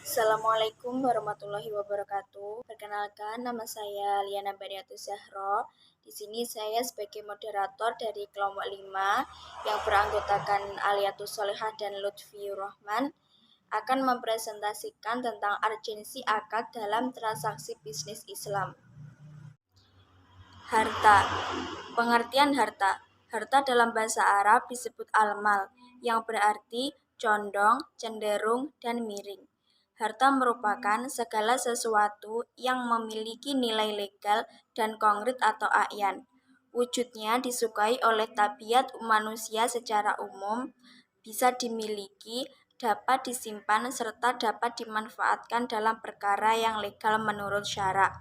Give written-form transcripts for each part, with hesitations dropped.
Assalamualaikum warahmatullahi wabarakatuh. Perkenalkan, nama saya Liana Baniatus Zahro. Di sini saya sebagai moderator dari kelompok 5 yang beranggotakan Aliatus Solehah dan Lutfiur Rahman akan mempresentasikan tentang urgensi akad dalam transaksi bisnis Islam. Harta. Pengertian harta. Harta dalam bahasa Arab disebut al-mal, yang berarti condong, cenderung, dan miring. Harta merupakan segala sesuatu yang memiliki nilai legal dan konkret atau a'yan. Wujudnya disukai oleh tabiat manusia secara umum, bisa dimiliki, dapat disimpan, serta dapat dimanfaatkan dalam perkara yang legal menurut syarak.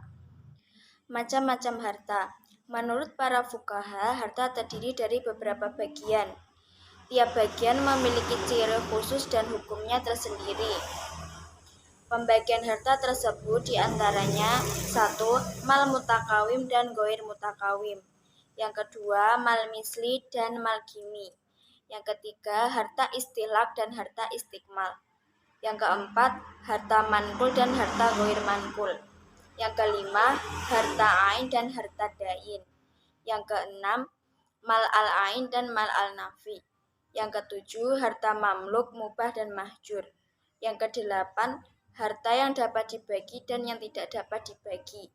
Macam-macam harta. Menurut para fuqaha, harta terdiri dari beberapa bagian. Tiap bagian memiliki ciri khusus dan hukumnya tersendiri. Pembagian harta tersebut diantaranya 1. Mal mutakawim dan goir mutakawim. Yang kedua, mal misli dan mal kimi. Yang ketiga, harta istihlak dan harta istikmal. Yang keempat, harta mankul dan harta goir mankul. Yang kelima, harta ain dan harta dain. Yang keenam, mal al-ain dan mal al-nafi. Yang ketujuh, harta mamluk, mubah dan mahjur. Yang kedelapan, harta yang dapat dibagi dan yang tidak dapat dibagi.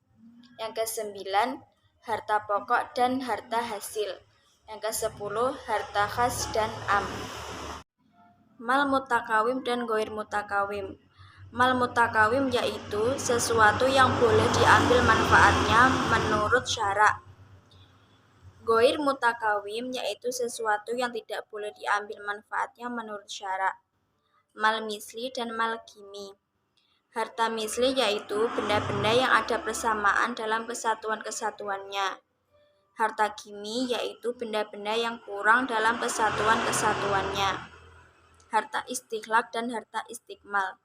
Yang kesembilan, harta pokok dan harta hasil. Yang kesepuluh, harta khas dan am. Mal mutakawim dan goir mutakawim. Mal mutakawim yaitu sesuatu yang boleh diambil manfaatnya menurut syarak. Goir mutakawim yaitu sesuatu yang tidak boleh diambil manfaatnya menurut syarak. Mal misli dan mal kimi. Harta misli yaitu benda-benda yang ada persamaan dalam kesatuan-kesatuannya. Harta kimi yaitu benda-benda yang kurang dalam kesatuan-kesatuannya. Harta istihlak dan harta istikmal.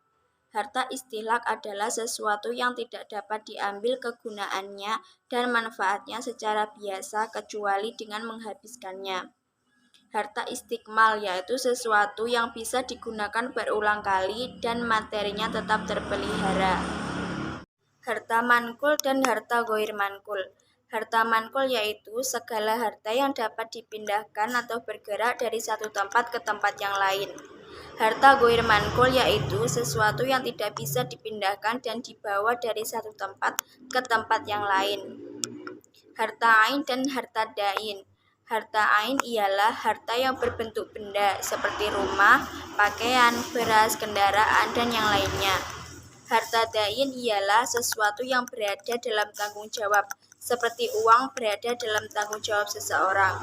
Harta istihlak adalah sesuatu yang tidak dapat diambil kegunaannya dan manfaatnya secara biasa kecuali dengan menghabiskannya. Harta istikmal yaitu sesuatu yang bisa digunakan berulang kali dan materinya tetap terpelihara. Harta mankul dan harta goir mankul. Harta mankul yaitu segala harta yang dapat dipindahkan atau bergerak dari satu tempat ke tempat yang lain. Harta goir mankul yaitu sesuatu yang tidak bisa dipindahkan dan dibawa dari satu tempat ke tempat yang lain. Harta ain dan harta dain. Harta ain ialah harta yang berbentuk benda seperti rumah, pakaian, beras, kendaraan, dan yang lainnya. Harta dain ialah sesuatu yang berada dalam tanggung jawab, seperti uang berada dalam tanggung jawab seseorang.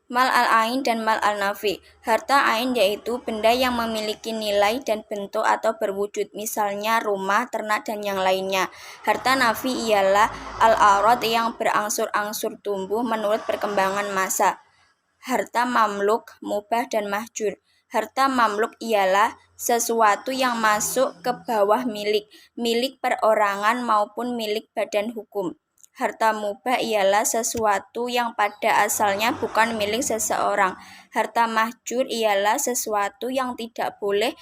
Mal al-ain dan mal al-nafi. Harta ain yaitu benda yang memiliki nilai dan bentuk atau berwujud, misalnya rumah, ternak, dan yang lainnya. Harta nafi ialah al-arad yang berangsur-angsur tumbuh menurut perkembangan masa. Harta mamluk, mubah, dan mahjur. Harta mamluk ialah sesuatu yang masuk ke bawah milik perorangan maupun milik badan hukum. Harta mubah ialah sesuatu yang pada asalnya bukan milik seseorang. Harta mahjur ialah sesuatu yang tidak boleh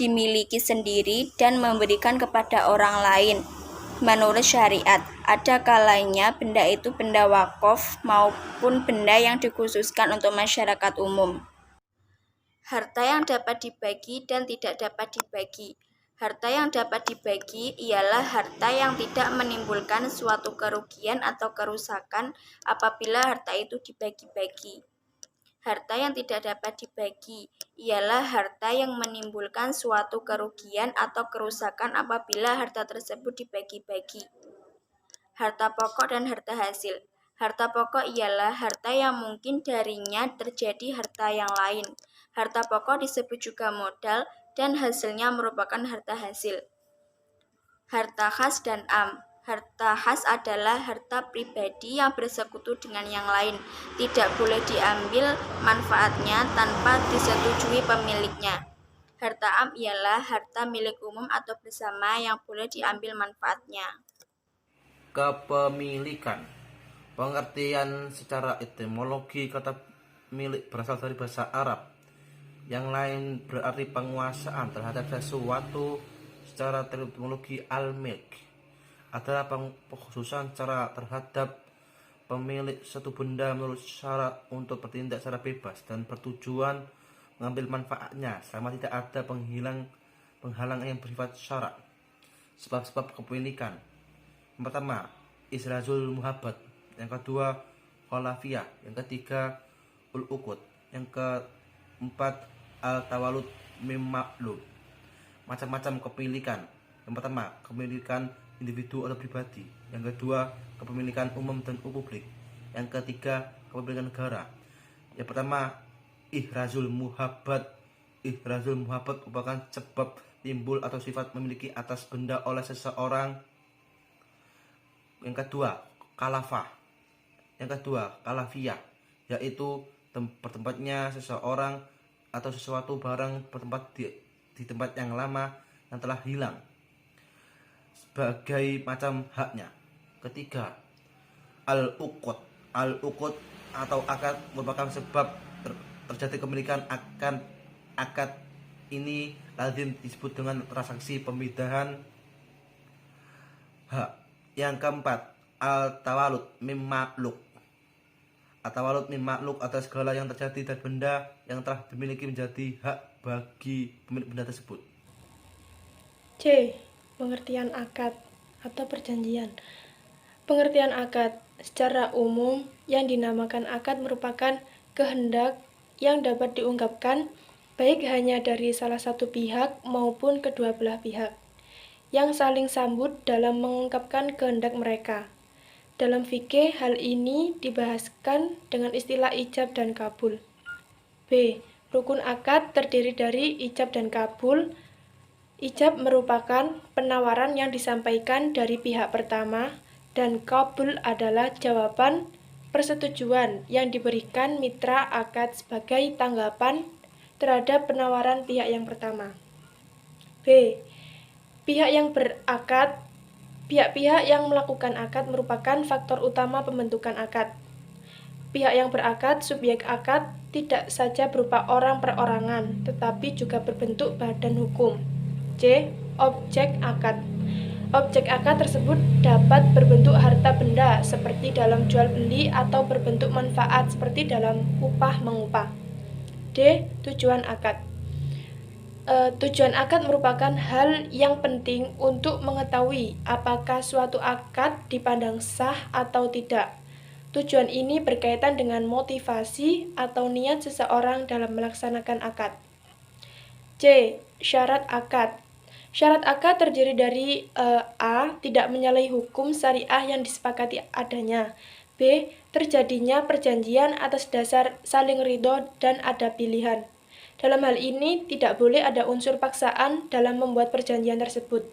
dimiliki sendiri dan memberikan kepada orang lain. Menurut syariat, ada kalanya benda itu benda wakaf maupun benda yang dikhususkan untuk masyarakat umum. Harta yang dapat dibagi dan tidak dapat dibagi. Harta yang dapat dibagi ialah harta yang tidak menimbulkan suatu kerugian atau kerusakan apabila harta itu dibagi-bagi. Harta yang tidak dapat dibagi ialah harta yang menimbulkan suatu kerugian atau kerusakan apabila harta tersebut dibagi-bagi. Harta pokok dan harta hasil. Harta pokok ialah harta yang mungkin darinya terjadi harta yang lain. Harta pokok disebut juga modal dan hasilnya merupakan harta hasil. Harta khas dan am. Harta khas adalah harta pribadi yang bersekutu dengan yang lain. Tidak boleh diambil manfaatnya tanpa disetujui pemiliknya. Harta am ialah harta milik umum atau bersama yang boleh diambil manfaatnya. Kepemilikan. Pengertian secara etimologi kata milik berasal dari bahasa Arab. Yang lain berarti penguasaan terhadap sesuatu secara terminologi al-milk adalah pengkhususan cara terhadap pemilik suatu benda menurut syarat untuk bertindak secara bebas dan bertujuan mengambil manfaatnya selama tidak ada penghalang yang bersifat syarat. Sebab-sebab kepemilikan. Yang pertama, Israzul Muhabbat. Yang kedua, Kholafiyah. Yang ketiga, Ul-Uqud. Yang keempat, Al-Tawalud Mimmaklub. Macam-macam kepemilikan. Yang pertama, kepemilikan individu atau pribadi. Yang kedua, kepemilikan umum dan publik. Yang ketiga, kepemilikan negara. Yang pertama, Ihrazul Muhabbat. Ihrazul Muhabbat merupakan sebab timbul atau sifat memiliki atas benda oleh seseorang. Yang kedua, Kalafah. Yang kedua, Kalafiyah, yaitu bertempatnya seseorang atau sesuatu barang bertempat di tempat yang lama yang telah hilang sebagai macam haknya. Ketiga, Al-Uqud. Al-Uqud atau akad merupakan sebab terjadi kepemilikan akan akad ini lazim disebut dengan transaksi pemindahan hak. Yang keempat, Al-Tawalud Mimmakluk. Al-Tawalud Mimmakluk adalah segala yang terjadi dari benda yang telah dimiliki menjadi hak bagi pemilik benda tersebut. C. Pengertian akad atau perjanjian. Pengertian akad secara umum yang dinamakan akad merupakan kehendak yang dapat diungkapkan baik hanya dari salah satu pihak maupun kedua belah pihak yang saling sambut dalam mengungkapkan kehendak mereka. Dalam fikih, hal ini dibahaskan dengan istilah ijab dan kabul. B. Rukun akad terdiri dari ijab dan kabul. Ijab merupakan penawaran yang disampaikan dari pihak pertama dan kabul adalah jawaban persetujuan yang diberikan mitra akad sebagai tanggapan terhadap penawaran pihak yang pertama. B. Pihak-pihak yang melakukan akad merupakan faktor utama pembentukan akad. Pihak yang berakad, subjek akad, tidak saja berupa orang perorangan, tetapi juga berbentuk badan hukum. C. Objek akad. Objek akad tersebut dapat berbentuk harta benda seperti dalam jual beli atau berbentuk manfaat seperti dalam upah mengupah. D. Tujuan akad. Tujuan akad merupakan hal yang penting untuk mengetahui apakah suatu akad dipandang sah atau tidak. Tujuan ini berkaitan dengan motivasi atau niat seseorang dalam melaksanakan akad. C. Syarat akad. Syarat akad terdiri dari A. Tidak menyalahi hukum syariah yang disepakati adanya. B. Terjadinya perjanjian atas dasar saling ridho dan ada pilihan. Dalam hal ini, tidak boleh ada unsur paksaan dalam membuat perjanjian tersebut.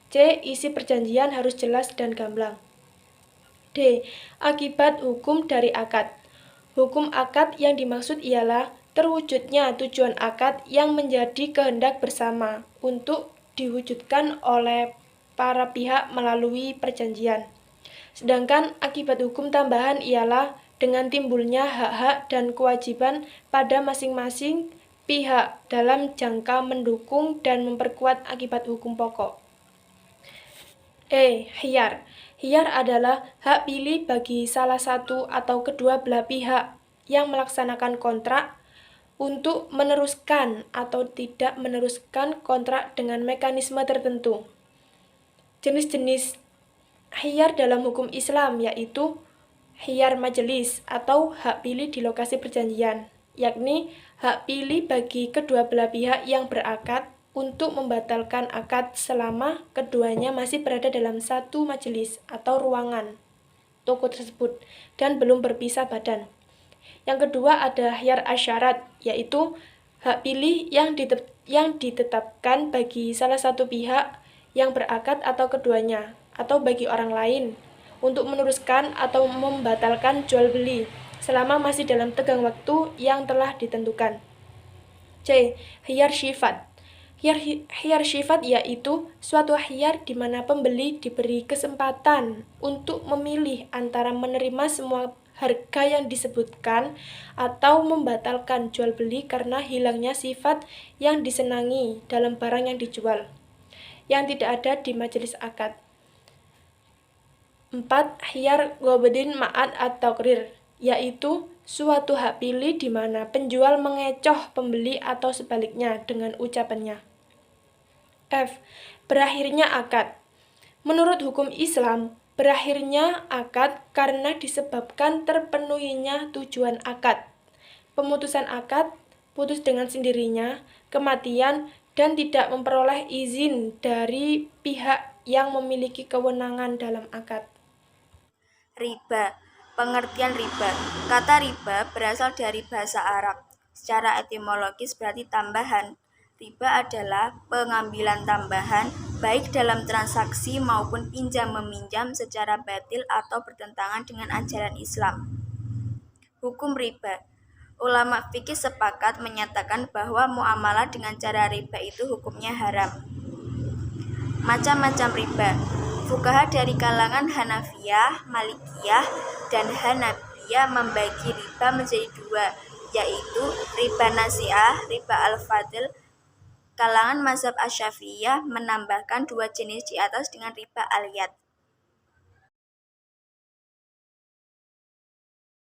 C. Isi perjanjian harus jelas dan gamblang. D. Akibat hukum dari akad. Hukum akad yang dimaksud ialah terwujudnya tujuan akad yang menjadi kehendak bersama untuk diwujudkan oleh para pihak melalui perjanjian. Sedangkan akibat hukum tambahan ialah dengan timbulnya hak-hak dan kewajiban pada masing-masing pihak dalam jangka mendukung dan memperkuat akibat hukum pokok. E. Khiyar. Khiyar adalah hak pilih bagi salah satu atau kedua belah pihak yang melaksanakan kontrak untuk meneruskan atau tidak meneruskan kontrak dengan mekanisme tertentu. Jenis-jenis khiyar dalam hukum Islam yaitu khiyar majelis atau hak pilih di lokasi perjanjian, yakni hak pilih bagi kedua belah pihak yang berakad untuk membatalkan akad selama keduanya masih berada dalam satu majelis atau ruangan toko tersebut dan belum berpisah badan. Yang kedua ada khiyar asyarat, yaitu hak pilih yang ditetapkan bagi salah satu pihak yang berakad atau keduanya, atau bagi orang lain, untuk meneruskan atau membatalkan jual beli selama masih dalam tenggang waktu yang telah ditentukan. C. Khiyar syifat. Khiyar syifat yaitu suatu khiyar di mana pembeli diberi kesempatan untuk memilih antara menerima semua harga yang disebutkan atau membatalkan jual beli karena hilangnya sifat yang disenangi dalam barang yang dijual. yang tidak ada di majelis akad. 4. Khiyar gobedin ma'ad at-taqrir, yaitu suatu hak pilih di mana penjual mengecoh pembeli atau sebaliknya dengan ucapannya. F. Berakhirnya akad. Menurut hukum Islam, berakhirnya akad karena disebabkan terpenuhinya tujuan akad, pemutusan akad, putus dengan sendirinya, kematian, dan tidak memperoleh izin dari pihak yang memiliki kewenangan dalam akad. Riba. Pengertian riba. Kata riba berasal dari bahasa Arab. Secara etimologis berarti tambahan. Riba adalah pengambilan tambahan, baik dalam transaksi maupun pinjam-meminjam secara batil atau bertentangan dengan ajaran Islam. Hukum riba. Ulama fikih sepakat menyatakan bahwa muamalah dengan cara riba itu hukumnya haram. Macam-macam riba. Fuqaha dari kalangan Hanafiyah, Malikiyah, dan Hanabiyah membagi riba menjadi dua, yaitu riba nasi'ah, riba al-fadl. Kalangan mazhab Asy-Syafi'iyah menambahkan dua jenis di atas dengan riba al-yad.